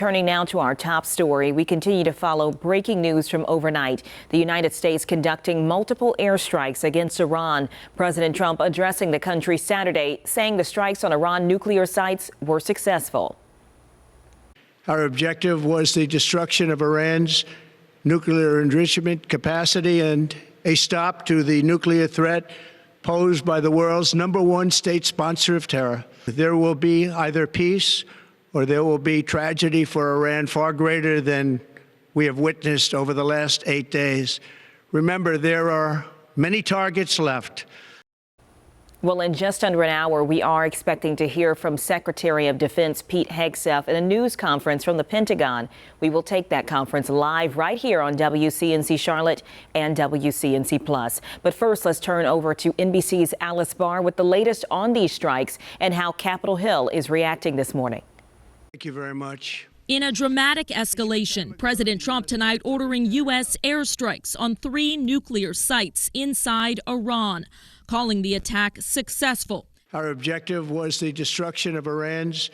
Turning now to our top story, we continue to follow breaking news from overnight. The United States conducting multiple airstrikes against Iran. President Trump addressing the country Saturday, saying the strikes on Iran nuclear sites were successful. Our objective was the destruction of Iran's nuclear enrichment capacity and a stop to the nuclear threat posed by the world's #1 state sponsor of terror. There will be either peace or there will be tragedy for Iran far greater than we have witnessed over the last 8 days. Remember, there are many targets left. Well, in just under an hour, we are expecting to hear from Secretary of Defense Pete Hegseth in a news conference from the Pentagon. We will take that conference live right here on WCNC Charlotte and WCNC Plus. But first, let's turn over to NBC's Alice Barr with the latest on these strikes and how Capitol Hill is reacting this morning. Thank you very much. In a dramatic escalation, President Trump tonight ordering U.S. airstrikes on 3 nuclear sites inside Iran, calling the attack successful. Our objective was the destruction of Iran's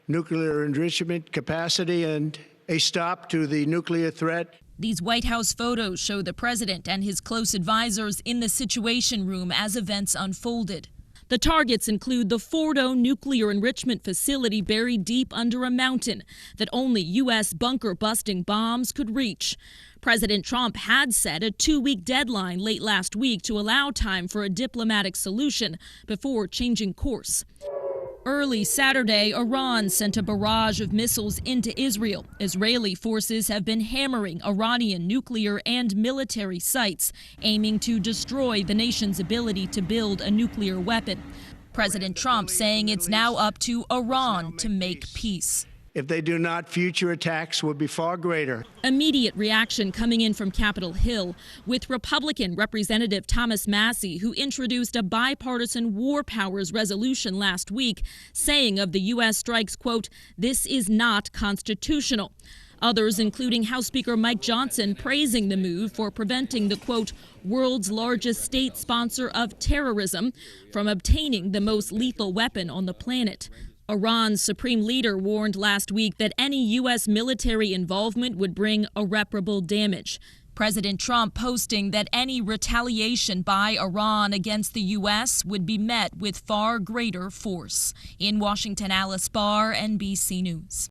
nuclear enrichment capacity and a stop to the nuclear threat. These White House photos show the president and his close advisors in the Situation Room as events unfolded. The targets include the Fordo nuclear enrichment facility buried deep under a mountain that only U.S. bunker-busting bombs could reach. President Trump had set a 2-week deadline late last week to allow time for a diplomatic solution before changing course. Early Saturday, Iran sent a barrage of missiles into Israel. Israeli forces have been hammering Iranian nuclear and military sites, aiming to destroy the nation's ability to build a nuclear weapon. President Trump saying it's now up to Iran to make peace. If they do not, future attacks will be far greater. Immediate reaction coming in from Capitol Hill, with Republican Representative Thomas Massie, who introduced a bipartisan war powers resolution last week, saying of the U.S. strikes, quote, "This is not constitutional." Others, including House Speaker Mike Johnson, praising the move for preventing the, quote, "world's largest state sponsor of terrorism" from obtaining the most lethal weapon on the planet. Iran's supreme leader warned last week that any U.S. military involvement would bring irreparable damage. President Trump posting that any retaliation by Iran against the U.S. would be met with far greater force. In Washington, Alice Barr, NBC News.